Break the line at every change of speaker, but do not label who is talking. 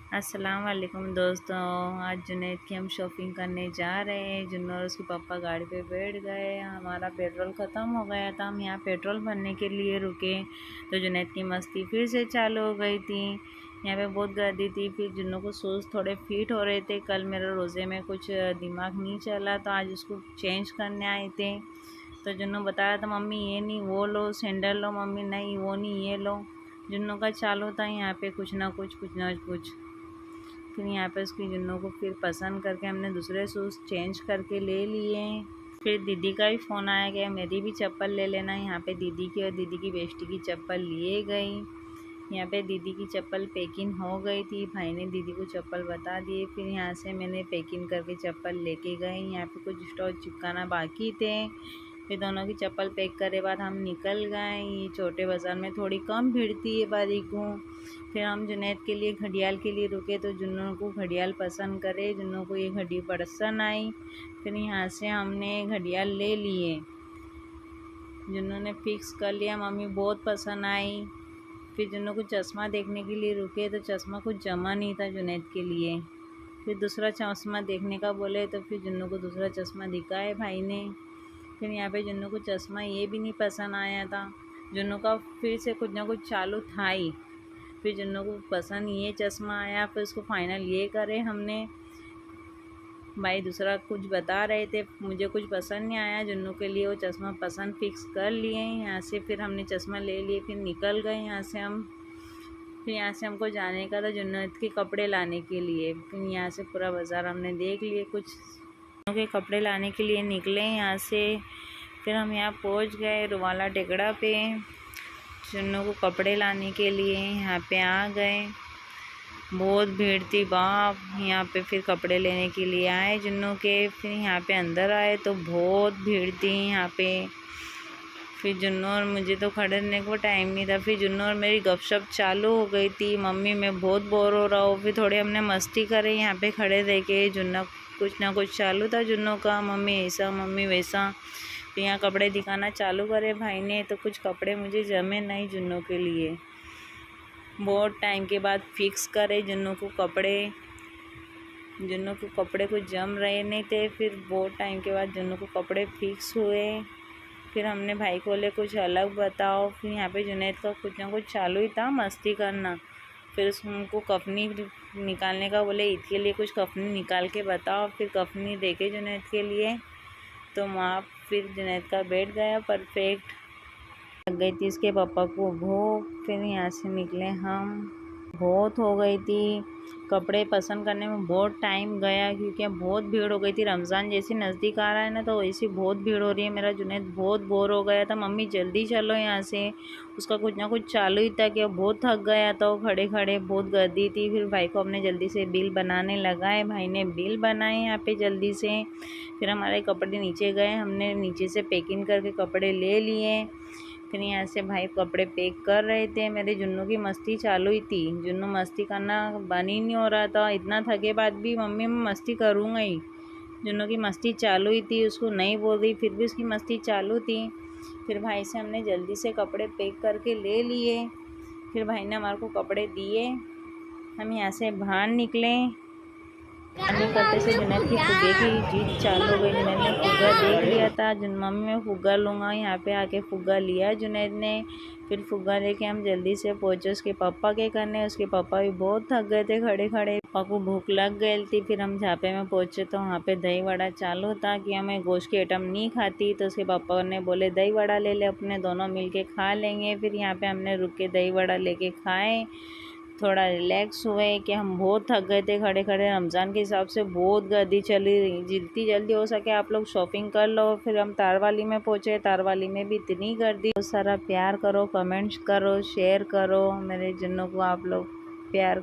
अस्सलाम वालेकुम दोस्तों। आज जुनैद की हम शॉपिंग करने जा रहे हैं। जुन्नू और उसके पापा गाड़ी पे बैठ गए। हमारा पेट्रोल ख़त्म हो गया था, हम यहाँ पेट्रोल भरने के लिए रुके तो जुनैद की मस्ती फिर से चालू हो गई थी। यहाँ पे बहुत गर्दी थी। फिर जुन्नू को शूज़ थोड़े फिट हो रहे थे। कल मेरे रोज़े में कुछ दिमाग नहीं चला तो आज उसको चेंज करने आए थे। तो जुन्नू बता रहा था मम्मी ये नहीं वो लो, सैंडल लो, मम्मी नहीं वो नहीं ये लो। जुन्नू का चालू था यहाँ पे कुछ ना कुछ। फिर यहाँ पे उसकी जुन्नू को फिर पसंद करके हमने दूसरे शूज़ चेंज करके ले लिए। फिर दीदी का भी फ़ोन आया गया मेरी भी चप्पल ले लेना। यहाँ पे दीदी की और दीदी की बेस्टी की चप्पल लिए गई। यहाँ पे दीदी की चप्पल पैकिंग हो गई थी, भाई ने दीदी को चप्पल बता दिए। फिर यहाँ से मैंने पैकिंग करके चप्पल लेके गई। यहाँ पे कुछ स्टॉक चिपकाना बाकी थे। फिर दोनों की चप्पल पैक करे बाद हम निकल गए। ये छोटे बाज़ार में थोड़ी कम भीड़ थी ये बारीकों। फिर हम जुनैद के लिए घड़ियाल के लिए रुके तो जुन्नू को घड़ियाल पसंद करे। जुन्नू को ये घड़ी पसंद आई। फिर यहाँ से हमने घड़ियाल ले लिए। जुन्नू ने फिक्स कर लिया, मम्मी बहुत पसंद आई। फिर जुन्नू को चश्मा देखने के लिए रुके तो चश्मा कुछ जमा नहीं था जुनैद के लिए। फिर दूसरा चश्मा देखने का बोले तो फिर जुन्नू को दूसरा चश्मा दिखाए भाई ने। फिर यहाँ पे जुन्नू को चश्मा ये भी नहीं पसंद आया था। जुन्नू का फिर से कुछ ना कुछ चालू था ही। फिर जुन्नू को पसंद ये चश्मा आया, फिर उसको फाइनल ये करे हमने। भाई दूसरा कुछ बता रहे थे, मुझे कुछ पसंद नहीं आया। जुन्नू के लिए वो चश्मा पसंद फिक्स कर लिए। यहाँ से फिर हमने चश्मा ले लिए, फिर निकल गए यहाँ से हम। फिर यहाँ से हमको जाने का था जुन्नू के कपड़े लाने के लिए। फिर यहाँ से पूरा बाज़ार हमने देख लिए, कुछ के कपड़े लाने के लिए निकले यहाँ से। फिर हम यहाँ पहुँच गए रुवाला टेकड़ा पे जुन्नू को कपड़े लाने के लिए। यहाँ पे आ गए, बहुत भीड़ थी बाप। यहाँ पे फिर कपड़े लेने के लिए आए जुन्नू के। फिर यहाँ पे अंदर आए तो बहुत भीड़ थी यहाँ पे। फिर जुन्नू और मुझे तो खड़े रहने को टाइम नहीं था। फिर जुन्नू और मेरी गपशप चालू हो गई थी, मम्मी मैं बहुत बोर हो रहा हूँ। फिर थोड़ी हमने मस्ती करे यहाँ पे खड़े रह के। जुन्नू कुछ ना कुछ चालू था जुन्नू का, मम्मी ऐसा मम्मी वैसा। फिर यहाँ कपड़े दिखाना चालू करे भाई ने तो कुछ कपड़े मुझे जमे नहीं जुन्नू के लिए। बहुत टाइम के बाद फिक्स करे जुन्नू को कपड़े। जुन्नू को कपड़े कुछ जम रहे नहीं थे। फिर बहुत टाइम के बाद जुन्नू को कपड़े फिक्स हुए। फिर हमने भाई को बोले कुछ अलग बताओ। फिर यहाँ पे जुनैद का कुछ ना कुछ चालू ही था मस्ती करना। फिर उनको कफनी निकालने का बोले, ईद के लिए कुछ कफनी निकाल के बताओ। फिर कफनी देके जुनैद के लिए तो वहाँ फिर जुनैद का बैठ गया परफेक्ट। लग गई थी इसके पापा को भूख। फिर यहाँ से निकले हम, बहुत हो गई थी। कपड़े पसंद करने में बहुत टाइम गया क्योंकि बहुत भीड़ हो गई थी। रमज़ान जैसे नज़दीक आ रहा है ना तो वैसी बहुत भीड़ हो रही है। मेरा जुनैद बहुत बोर हो गया था, मम्मी जल्दी चलो यहाँ से। उसका कुछ ना कुछ चालू ही था कि बहुत थक गया था वो खड़े खड़े, बहुत गर्दी थी। फिर भाई को हमने जल्दी से बिल बनाने लगाए, भाई ने बिल बनाए यहाँ पे जल्दी से। फिर हमारे कपड़े नीचे गए, हमने नीचे से पैकिंग करके कपड़े ले लिए। फिर यहाँ से भाई कपड़े पैक कर रहे थे। मेरे जुन्नू की मस्ती चालू ही थी, जुन्नू मस्ती करना बन ही नहीं हो रहा था। इतना थके बाद भी मम्मी मैं मस्ती करूँगा ही। जुन्नू की मस्ती चालू ही थी, उसको नहीं बोल रही फिर भी उसकी मस्ती चालू थी। फिर भाई से हमने जल्दी से कपड़े पैक करके ले लिए। फिर भाई ने हमारे को कपड़े दिए, हम यहाँ से बाहर निकले। नहीं करते से जुनैद की फुग्गे की जीत चालू हो गई। जुनैद ने फुग्गा देख लिया था, मम्मी मैं फुग्गा लूँगा। यहाँ पे आके फुग्गा लिया जुनैद ने। फिर फुग्गा लेके हम जल्दी से पहुँचे उसके पापा के करने। उसके पापा भी बहुत थक गए थे खड़े खड़े, पापा को भूख लग गई थी। फिर हम झापे में पहुँचे तो वहाँ पे दही वड़ा चालू था कि हमें गोश्त के आइटम नहीं खाती। तो उसके पापा ने बोले दही वड़ा ले ले, अपने दोनों मिल के खा लेंगे। फिर यहाँ पे हमने रुक के दही वड़ा लेके खाए, थोड़ा रिलैक्स हुए कि हम बहुत थक गए थे खड़े खड़े। रमज़ान के हिसाब से बहुत गर्दी चली रही, जितनी जल्दी हो सके आप लोग शॉपिंग कर लो। फिर हम तारवाली में पहुँचे, तारवाली में भी इतनी गर्दी। बहुत सारा प्यार करो, कमेंट्स करो, शेयर करो। मेरे जुन्नू को आप लोग प्यार